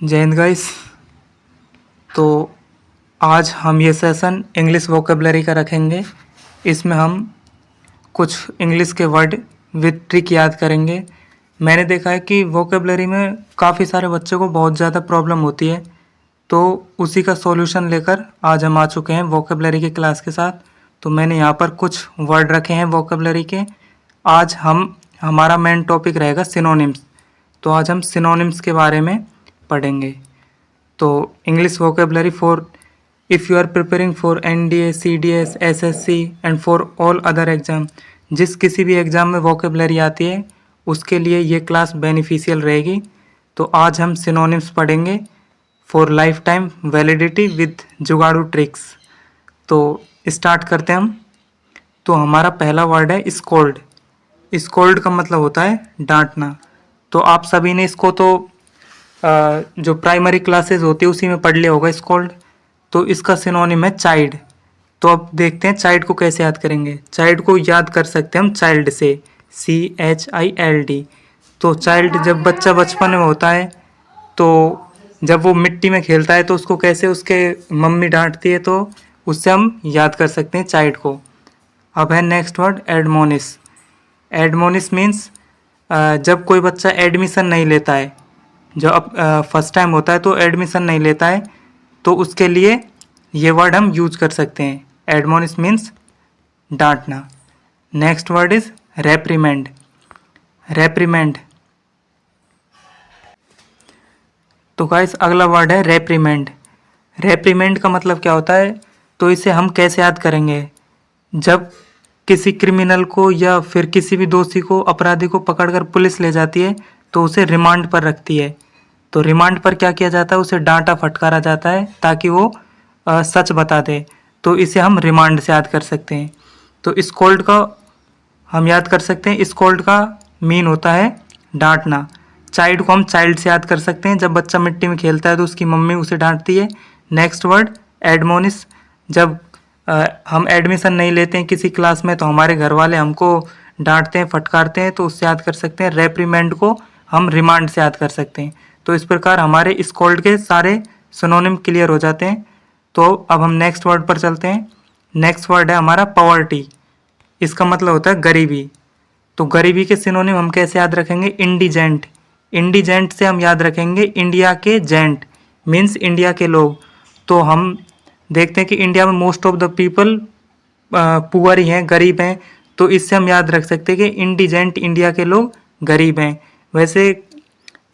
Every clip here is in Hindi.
जय हिंद गाइस। तो आज हम ये सेशन इंग्लिश वोकेबलरी का रखेंगे। इसमें हम कुछ इंग्लिश के वर्ड विद ट्रिक याद करेंगे। मैंने देखा है कि वोकेबलरी में काफ़ी सारे बच्चों को बहुत ज़्यादा प्रॉब्लम होती है, तो उसी का सॉल्यूशन लेकर आज हम आ चुके हैं वोकेबलरी की क्लास के साथ। तो मैंने यहाँ पर कुछ वर्ड रखे हैं वोकेबलरी के। आज हमारा मेन टॉपिक रहेगा सिनोनिम्स। तो आज हम सिनोनिम्स के बारे में पढ़ेंगे। तो English vocabulary for if you are preparing for NDA, CDS, SSC and for all other exam, जिस किसी भी एग्ज़ाम में वोकेबलरी आती है उसके लिए ये क्लास बेनिफिशियल रहेगी। तो आज हम सिनोनिम्स पढ़ेंगे for life time validity with जुगाड़ू ट्रिक्स। तो स्टार्ट करते हैं हम। तो हमारा पहला वर्ड है स्कोल्ड। स्कोल्ड का मतलब होता है डांटना। तो आप सभी ने इसको तो जो प्राइमरी क्लासेस होती है उसी में पढ़ लिया होगा स्कोल्ड। तो इसका सिनोनिम है चाइल्ड। तो अब देखते हैं चाइल्ड को कैसे याद करेंगे। चाइल्ड को याद कर सकते हैं हम चाइल्ड से, CHILD। तो चाइल्ड जब बच्चा बचपन में होता है तो जब वो मिट्टी में खेलता है तो उसको कैसे उसके मम्मी डांटती है, तो उससे हम याद कर सकते हैं चाइल्ड को। अब है next word admonish. Admonish means जब कोई बच्चा एडमिशन नहीं लेता है, जो अब फर्स्ट टाइम होता है तो एडमिशन नहीं लेता है, तो उसके लिए ये वर्ड हम यूज कर सकते हैं। एडमोनिश मीन्स डांटना। Next word is reprimand. Reprimand. तो गाइस अगला वर्ड है रेप्रीमेंड। रेप्रीमेंड का मतलब क्या होता है, तो इसे हम कैसे याद करेंगे। जब किसी क्रिमिनल को या फिर किसी भी दोषी को, अपराधी को पकड़कर पुलिस ले जाती है तो उसे रिमांड पर रखती है। तो रिमांड पर क्या किया जाता है, उसे डांटा फटकारा जाता है ताकि वो सच बता दे। तो इसे हम रिमांड से याद कर सकते हैं। तो स्कोल्ड का हम याद कर सकते हैं। स्कोल्ड का मीन होता है डांटना। चाइल्ड को हम चाइल्ड से याद कर सकते हैं। जब बच्चा मिट्टी में खेलता है तो उसकी मम्मी उसे डांटती है। Next word admonish. जब हम एडमिशन नहीं लेते हैं किसी क्लास में तो हमारे घर वाले हमको डांटते हैं, फटकारते हैं, तो उससे याद कर सकते हैं। रेप्रीमेंड को हम रिमांड से याद कर सकते हैं। तो इस प्रकार हमारे स्कोल्ड के सारे सिनोनिम क्लियर हो जाते हैं। तो अब हम नेक्स्ट वर्ड पर चलते हैं। नेक्स्ट वर्ड है हमारा पॉवर्टी। इसका मतलब होता है गरीबी। तो गरीबी के सिनोनिम हम कैसे याद रखेंगे, इंडिजेंट। इंडिजेंट से हम याद रखेंगे इंडिया के जेंट, मीन्स इंडिया के लोग। तो हम देखते हैं कि इंडिया में most of the people poor ही हैं, गरीब हैं। तो इससे हम याद रख सकते हैं कि इंडिजेंट इंडिया के लोग गरीब हैं। वैसे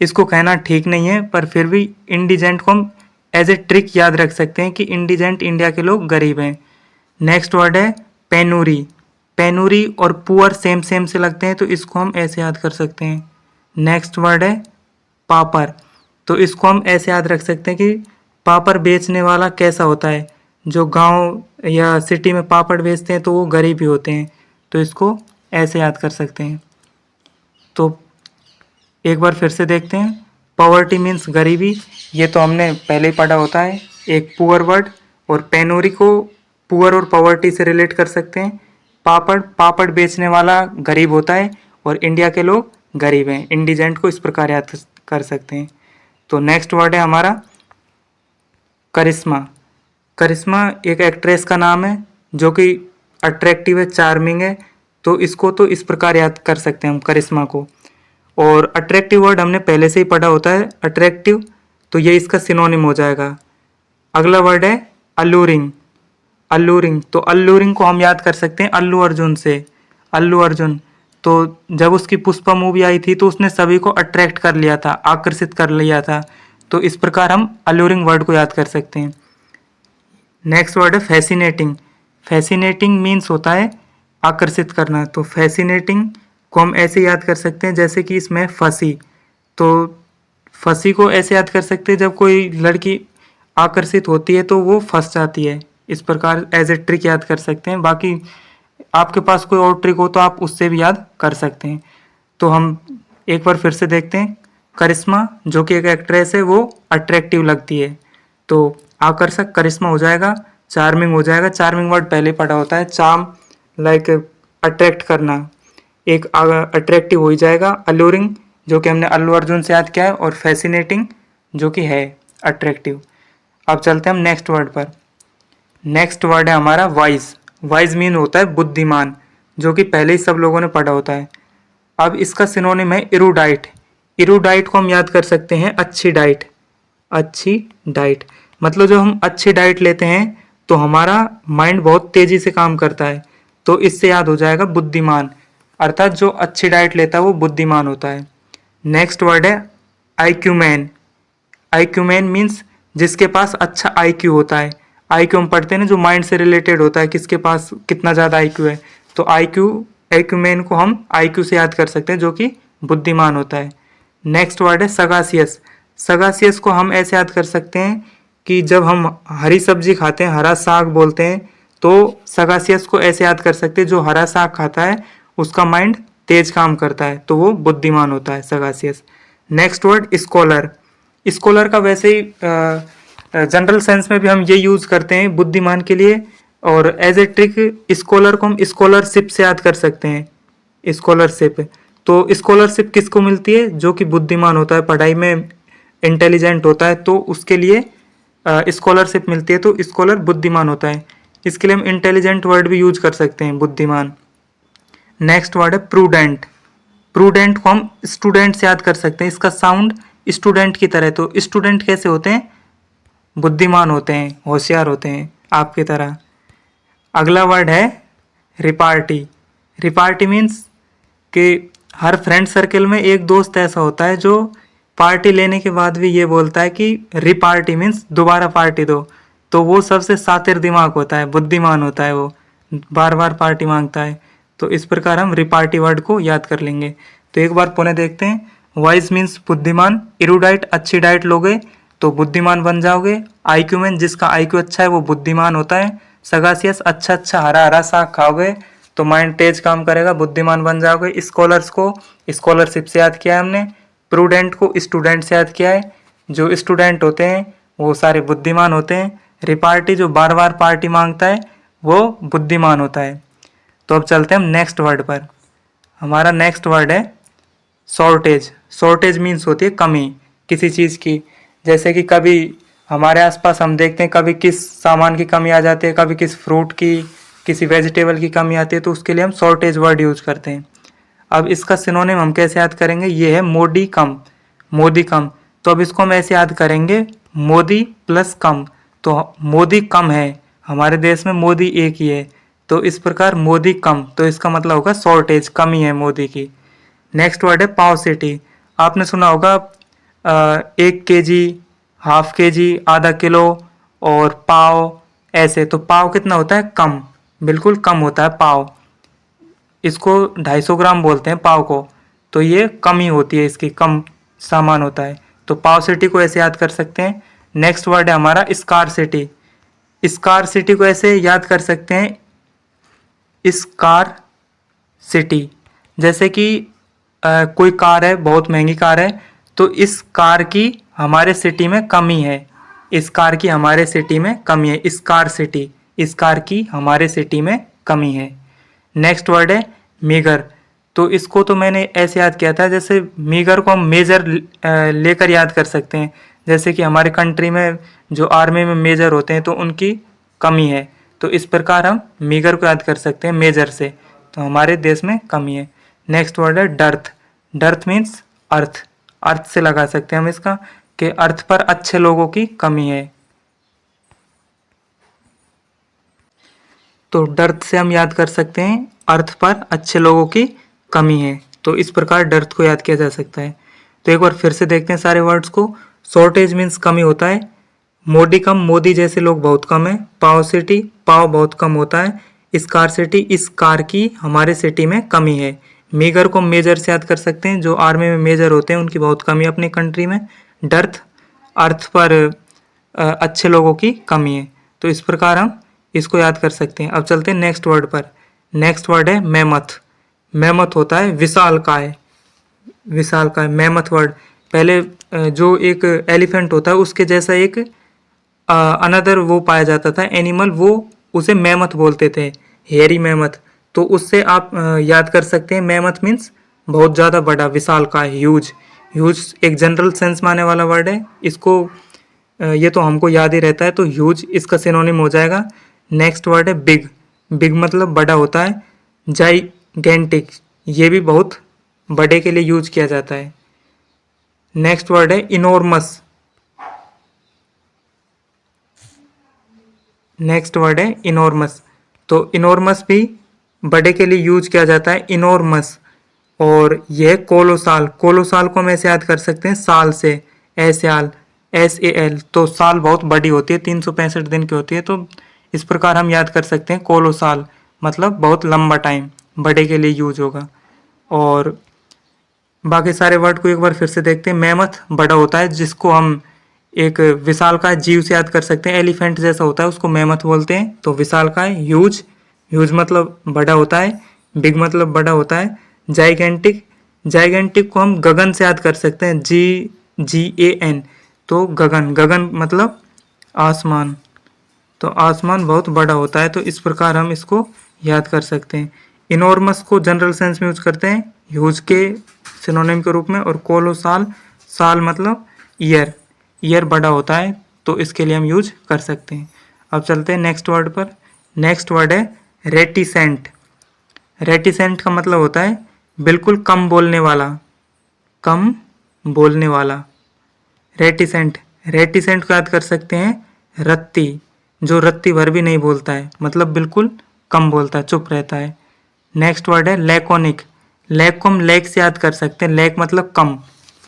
इसको कहना ठीक नहीं है, पर फिर भी इंडिजेंट को हम एज ए ट्रिक याद रख सकते हैं कि इंडिजेंट इंडिया के लोग गरीब हैं। नेक्स्ट वर्ड है पेनूरी। पेनूरी और पुअर सेम सेम से लगते हैं, तो इसको हम ऐसे याद कर सकते हैं। नेक्स्ट वर्ड है पापर। तो इसको हम ऐसे याद रख सकते हैं कि पापड़ बेचने वाला कैसा होता है। जो गांव या सिटी में पापड़ बेचते हैं तो वो गरीब ही होते हैं। तो इसको ऐसे याद कर सकते हैं। तो एक बार फिर से देखते हैं। पॉवर्टी मीन्स गरीबी, ये तो हमने पहले ही पढ़ा होता है, एक पुअर वर्ड। और पेनोरी को पुअर और पॉवर्टी से रिलेट कर सकते हैं। पापड़, पापड़ बेचने वाला गरीब होता है और इंडिया के लोग गरीब हैं। इंडिजेंट को इस प्रकार याद कर सकते हैं। तो नेक्स्ट वर्ड है हमारा करिश्मा। करिश्मा एक एक्ट्रेस का नाम है जो कि अट्रैक्टिव है, चार्मिंग है। तो इसको तो इस प्रकार याद कर सकते हैं हम करिश्मा को। और अट्रैक्टिव वर्ड हमने पहले से ही पढ़ा होता है, अट्रैक्टिव, तो ये इसका सिनोनिम हो जाएगा। अगला वर्ड है अल्लूरिंग। अल्लूरिंग, तो अल्लूरिंग को हम याद कर सकते हैं अल्लू अर्जुन से। अल्लू अर्जुन, तो जब उसकी पुष्पा मूवी आई थी तो उसने सभी को अट्रैक्ट कर लिया था, आकर्षित कर लिया था। तो इस प्रकार हम अल्लूरिंग वर्ड को याद कर सकते हैं। नेक्स्ट वर्ड है फैसिनेटिंग। फैसिनेटिंग मीन्स होता है आकर्षित करना। तो फैसिनेटिंग को हम ऐसे याद कर सकते हैं जैसे कि इसमें फंसी। तो फंसी को ऐसे याद कर सकते हैं जब कोई लड़की आकर्षित होती है तो वो फंस जाती है। इस प्रकार एज ए ट्रिक याद कर सकते हैं। बाकी आपके पास कोई और ट्रिक हो तो आप उससे भी याद कर सकते हैं। तो हम एक बार फिर से देखते हैं। करिश्मा जो कि एक एक्ट्रेस है वो अट्रैक्टिव लगती है, तो आकर्षक करिश्मा हो जाएगा। चार्मिंग हो जाएगा, चार्मिंग वर्ड पहले पढ़ा होता है, चार्म लाइक अट्रैक्ट करना, एक अट्रैक्टिव हो ही जाएगा। अल्लूरिंग जो कि हमने अल्लू अर्जुन से याद किया है। और फैसिनेटिंग जो कि है अट्रैक्टिव। अब चलते हैं हम नेक्स्ट वर्ड पर। नेक्स्ट वर्ड है हमारा वाइज। वाइज मीन होता है बुद्धिमान, जो कि पहले ही सब लोगों ने पढ़ा होता है। अब इसका सिनोनिम है इरूडाइट। इरूडाइट को हम याद कर सकते हैं अच्छी डाइट। अच्छी डाइट मतलब जब हम अच्छी डाइट लेते हैं तो हमारा माइंड बहुत तेजी से काम करता है, तो इससे याद हो जाएगा बुद्धिमान, अर्थात जो अच्छी डाइट लेता है वो बुद्धिमान होता है। नेक्स्ट वर्ड है आईक्यूमैन। आईक्यूमैन मीन्स जिसके पास अच्छा आईक्यू होता है। आईक्यू हम पढ़ते हैं ना, जो माइंड से रिलेटेड होता है, किसके पास कितना ज़्यादा आईक्यू है, तो आईक्यूमैन को हम आईक्यू से याद कर सकते हैं, जो कि बुद्धिमान होता है। नेक्स्ट वर्ड है सगासियस। सगासियस को हम ऐसे याद कर सकते हैं कि जब हम हरी सब्जी खाते हैं, हरा साग बोलते हैं, तो सगासियस को ऐसे याद कर सकते हैं, जो हरा साग खाता है उसका माइंड तेज काम करता है, तो वो बुद्धिमान होता है sagacious. Next word scholar. Scholar का वैसे ही जनरल सेंस में भी हम ये यूज़ करते हैं बुद्धिमान के लिए, और एज ए ट्रिक स्कॉलर को हम स्कॉलरशिप से याद कर सकते हैं। स्कॉलरशिप, तो स्कॉलरशिप किसको मिलती है, जो कि बुद्धिमान होता है, पढ़ाई में इंटेलिजेंट होता है, तो उसके लिए स्कॉलरशिप मिलती है, तो स्कॉलर बुद्धिमान होता है। इसके लिए हम इंटेलिजेंट वर्ड भी यूज कर सकते हैं, बुद्धिमान। नेक्स्ट वर्ड है प्रूडेंट। प्रूडेंट को हम स्टूडेंट से याद कर सकते हैं, इसका साउंड स्टूडेंट की तरह, तो स्टूडेंट कैसे होते हैं, बुद्धिमान होते हैं, होशियार होते हैं आपकी तरह। अगला वर्ड है रिपार्टी। रिपार्टी मीन्स कि हर फ्रेंड सर्कल में एक दोस्त ऐसा होता है जो पार्टी लेने के बाद भी ये बोलता है कि रिपार्टी मीन्स दोबारा पार्टी दो, तो वो सबसे शातिर दिमाग होता है, बुद्धिमान होता है, वो बार बार पार्टी मांगता है। तो इस प्रकार हम रिपार्टी वर्ड को याद कर लेंगे। तो एक बार पुनः देखते हैं। वाइज मीन्स बुद्धिमान, इरूडाइट अच्छी डाइट लोगे तो बुद्धिमान बन जाओगे, आईक्यू मीन जिसका आईक्यू अच्छा है वो बुद्धिमान होता है, सगासियस अच्छा अच्छा हरा हरा साग खाओगे तो माइंड तेज काम करेगा, बुद्धिमान बन जाओगे। स्कॉलर्स को स्कॉलरशिप से याद किया है हमने, प्रूडेंट को स्टूडेंट से याद किया है, जो स्टूडेंट होते हैं वो सारे बुद्धिमान होते हैं। रिपार्टी जो बार बार पार्टी मांगता है वो बुद्धिमान होता है। तो अब चलते हैं हम नेक्स्ट वर्ड पर। हमारा नेक्स्ट वर्ड है शॉर्टेज। शॉर्टेज मीन्स होती है कमी किसी चीज़ की, जैसे कि कभी हमारे आसपास हम देखते हैं कभी किस सामान की कमी आ जाती है, कभी किस फ्रूट की, किसी वेजिटेबल की कमी आती है, तो उसके लिए हम शॉर्टेज वर्ड यूज करते हैं। अब इसका सिनोनिम हम कैसे याद करेंगे, ये है मोदी कम। मोदी कम, तो अब इसको हम ऐसे याद करेंगे मोदी प्लस कम, तो मोदी कम है, हमारे देश में मोदी एक ही है, तो इस प्रकार मोदी कम, तो इसका मतलब होगा शॉर्टेज, कमी है मोदी की। नेक्स्ट वर्ड है पावसिटी। आपने सुना होगा 1 kg, ½ kg, आधा किलो और पाव, ऐसे, तो पाव कितना होता है, कम, बिल्कुल कम होता है पाव, इसको 250 ग्राम बोलते हैं पाव को, तो ये कमी होती है इसकी, कम सामान होता है, तो पाव सिटी को ऐसे याद कर सकते हैं। नेक्स्ट वर्ड है हमारा स्कार सिटी। स्कार सिटी को ऐसे याद कर सकते हैं, स्कार सिटी, जैसे कि कोई कार है, बहुत महंगी कार है, तो इस कार की हमारे सिटी में कमी है, इस कार की हमारे सिटी में कमी है, स्कार सिटी, इस कार की हमारे सिटी में कमी है। नेक्स्ट वर्ड है मीगर। तो इसको तो मैंने ऐसे याद किया था, जैसे मीगर को हम मेजर लेकर याद कर सकते हैं, जैसे कि हमारे कंट्री में जो आर्मी में मेजर होते हैं तो उनकी कमी है, तो इस प्रकार हम मीगर को याद कर सकते हैं मेजर से, तो हमारे देश में कमी है। नेक्स्ट वर्ड है डर्थ। डर्थ मीन्स अर्थ, अर्थ से लगा सकते हैं हम इसका कि अर्थ पर अच्छे लोगों की कमी है, तो डर्थ से हम याद कर सकते हैं अर्थ पर अच्छे लोगों की कमी है, तो इस प्रकार डर्थ को याद किया जा सकता है। तो एक बार फिर से देखते हैं सारे वर्ड्स को। शॉर्टेज मीन्स कमी होता है, मोदी कम, मोदी जैसे लोग बहुत कम है, पावसिटी, पाव बहुत कम होता है, स्कारसिटी, इस कार की हमारे सिटी में कमी है, मीगर को मेजर से याद कर सकते हैं, जो आर्मी में मेजर होते हैं उनकी बहुत कमी है अपनी कंट्री में, डर्थ अर्थ पर अच्छे लोगों की कमी है, तो इस प्रकार हम इसको याद कर सकते हैं। अब चलते हैं नेक्स्ट वर्ड पर। नेक्स्ट वर्ड है मैमथ। मैमथ होता है विशालकाय, विशालकाय, मैमथ वर्ड। पहले जो एक एलिफेंट होता है उसके जैसा एक अनदर वो पाया जाता था एनिमल, वो उसे मैमथ बोलते थे, हेयरी मैमथ, तो उससे आप याद कर सकते हैं। मैमथ मीन्स बहुत ज़्यादा बड़ा, विशालकाय, ह्यूज, ह्यूज एक जनरल सेंस में आने वाला वर्ड है, इसको ये तो हमको याद ही रहता है, तो ह्यूज इसका सिनोनिम हो जाएगा। नेक्स्ट वर्ड है बिग। बिग मतलब बड़ा होता है। जाइगेंटिक, ये भी बहुत बड़े के लिए यूज किया जाता है। नेक्स्ट वर्ड है इनॉर्मस। नेक्स्ट वर्ड है इनॉर्मस, तो इनॉर्मस भी बड़े के लिए यूज किया जाता है, इनॉर्मस। और यह कोलोसाल। कोलोसाल को हम ऐसे याद कर सकते हैं साल से, एसएल, SAL। तो साल बहुत बड़ी होती है, 365 दिन की होती है, तो इस प्रकार हम याद कर सकते हैं कोलोसाल मतलब बहुत लंबा टाइम, बड़े के लिए यूज होगा। और बाकी सारे वर्ड को एक बार फिर से देखते हैं। मैमथ बड़ा होता है, जिसको हम एक विशालकाय जीव से याद कर सकते हैं, एलिफेंट जैसा होता है उसको मैमथ बोलते हैं, तो विशालकाय। ह्यूज, ह्यूज मतलब बड़ा होता है। बिग मतलब बड़ा होता है। जाइगेंटिक, जाइगेंटिक को हम गगन से याद कर सकते हैं, GGAN, तो गगन, गगन मतलब आसमान, तो आसमान बहुत बड़ा होता है, तो इस प्रकार हम इसको याद कर सकते हैं। इनॉर्मस को जनरल सेंस में यूज करते हैं ह्यूज के सिनोनिम के रूप में। और कोलोसाल, साल मतलब ईयर, ईयर बड़ा होता है, तो इसके लिए हम यूज कर सकते हैं। अब चलते हैं नेक्स्ट वर्ड पर। नेक्स्ट वर्ड है रेटिसेंट। रेटिसेंट का मतलब होता है बिल्कुल कम बोलने वाला, कम बोलने वाला। रेटिसेंट, रेटिसेंट को याद कर सकते हैं रत्ती, जो रत्ती भर भी नहीं बोलता है, मतलब बिल्कुल कम बोलता है, चुप रहता है। नेक्स्ट वर्ड है लैकोनिक। लैक को हम लैक से याद कर सकते हैं, लैक मतलब कम,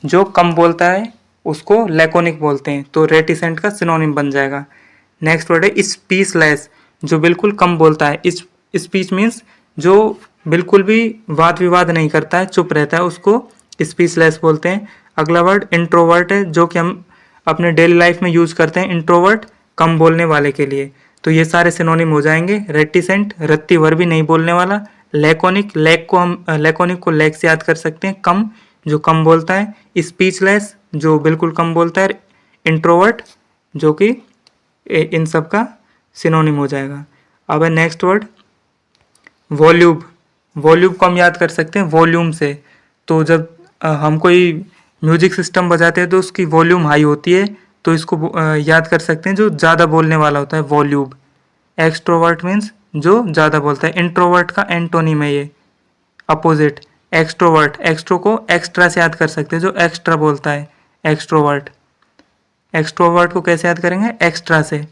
जो कम बोलता है उसको लैकोनिक बोलते हैं, तो रेटिसेंट का सिनोनिम बन जाएगा। नेक्स्ट वर्ड है स्पीचलेस, जो बिल्कुल कम बोलता है। इस स्पीच मीन्स जो बिल्कुल भी वाद विवाद नहीं करता है, चुप रहता है, उसको स्पीचलेस बोलते हैं। अगला वर्ड इंट्रोवर्ट है, जो कि हम अपने डेली लाइफ में यूज करते हैं, इंट्रोवर्ट कम बोलने वाले के लिए। तो ये सारे सिनोनिम हो जाएंगे। रेटिसेंट रत्ती भर भी नहीं बोलने वाला। लैकोनिक, लैक को हम लैकोनिक को लैक से याद कर सकते हैं, कम, जो कम बोलता है। स्पीचलेस, जो बिल्कुल कम बोलता है। इंट्रोवर्ट, जो कि इन सब का सिनोनिम हो जाएगा। अब है नेक्स्ट वर्ड वॉल्यूम। वॉल्यूम को हम याद कर सकते हैं वॉल्यूम से। तो जब हम कोई म्यूजिक सिस्टम बजाते हैं तो उसकी वॉल्यूम हाई होती है, तो इसको याद कर सकते हैं जो ज़्यादा बोलने वाला होता है, वॉल्यूम। एक्सट्रोवर्ट मीन्स जो ज़्यादा बोलता है। इंट्रोवर्ट का एंटोनिम है ये, अपोजिट। एक्सट्रोवर्ट, एक्सट्रो को एक्स्ट्रा से याद कर सकते हैं, जो एक्स्ट्रा बोलता है, एक्सट्रोवर्ट। एक्सट्रोवर्ट को कैसे याद करेंगे? एक्स्ट्रा से,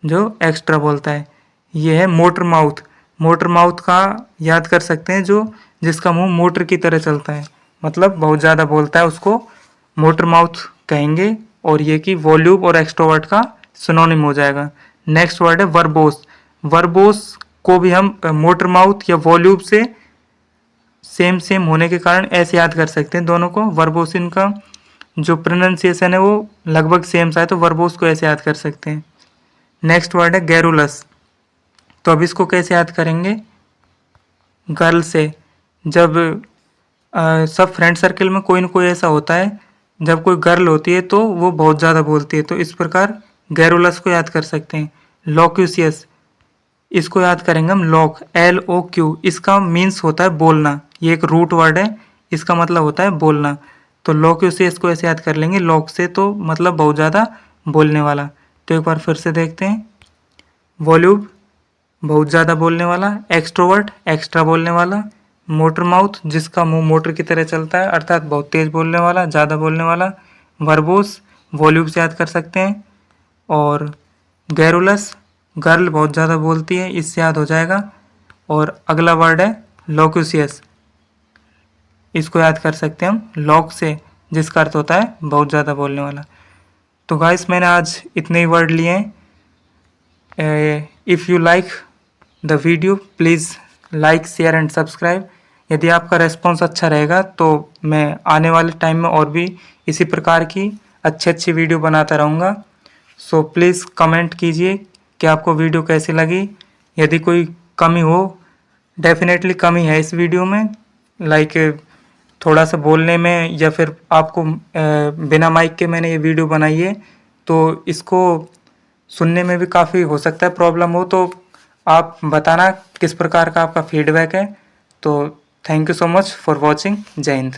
जो एक्स्ट्रा बोलता है। ये है मोटर माउथ। मोटर माउथ का याद कर सकते हैं जो जिसका मुंह मोटर की तरह चलता है, मतलब बहुत ज़्यादा बोलता है, उसको मोटर माउथ कहेंगे। और ये कि वॉल्यूम और एक्सट्रोवर्ट का सिनोनिम हो जाएगा। नेक्स्ट वर्ड है वर्बोस। वर्बोस को भी हम मोटर माउथ या वॉल्यूम से सेम सेम होने के कारण ऐसे याद कर सकते हैं दोनों को। वर्बोस, इनका जो प्रोनाउंसिएशन है वो लगभग सेम सा है, तो वर्बोस को ऐसे याद कर सकते हैं। नेक्स्ट वर्ड है गैरुलस। तो अब इसको कैसे याद करेंगे? गर्ल से। जब सब फ्रेंड सर्कल में कोई न कोई ऐसा होता है, जब कोई गर्ल होती है तो वो बहुत ज़्यादा बोलती है, तो इस प्रकार गैरुलस को याद कर सकते हैं। लोक्यूसियस, इसको याद करेंगे हम लॉक, LOQ। इसका मीन्स होता है बोलना, ये एक रूट वर्ड है, इसका मतलब होता है बोलना। तो लोक्यूसियस को ऐसे याद कर लेंगे लॉक से, तो मतलब बहुत ज़्यादा बोलने वाला। तो एक बार फिर से देखते हैं। वॉल्यूम बहुत ज़्यादा बोलने वाला। एक्सट्रोवर्ट एक्स्ट्रा बोलने वाला। मोटर माउथ जिसका मुंह मोटर की तरह चलता है, अर्थात बहुत तेज बोलने वाला, ज़्यादा बोलने वाला। वर्बोस वॉल्यूम से याद कर सकते हैं। और गैरुलस गर्ल बहुत ज़्यादा बोलती है, इससे याद हो जाएगा। और अगला वर्ड है लोक्यूसियस, इसको याद कर सकते हैं हम लॉक से, जिसका अर्थ होता है बहुत ज़्यादा बोलने वाला। तो गाइस मैंने आज इतने ही वर्ड लिए हैं। If you like the video please like share and subscribe. यदि आपका रेस्पॉन्स अच्छा रहेगा तो मैं आने वाले टाइम में और भी इसी प्रकार की अच्छी अच्छी वीडियो बनाता रहूँगा। सो प्लीज़ कमेंट कीजिए कि आपको वीडियो कैसी लगी। यदि कोई कमी हो, डेफिनेटली कमी है इस वीडियो में, लाइक थोड़ा सा बोलने में, या फिर आपको बिना माइक के मैंने ये वीडियो बनाई है, तो इसको सुनने में भी काफ़ी हो सकता है प्रॉब्लम हो, तो आप बताना किस प्रकार का आपका फीडबैक है। तो thank you so much for watching. जय हिंद।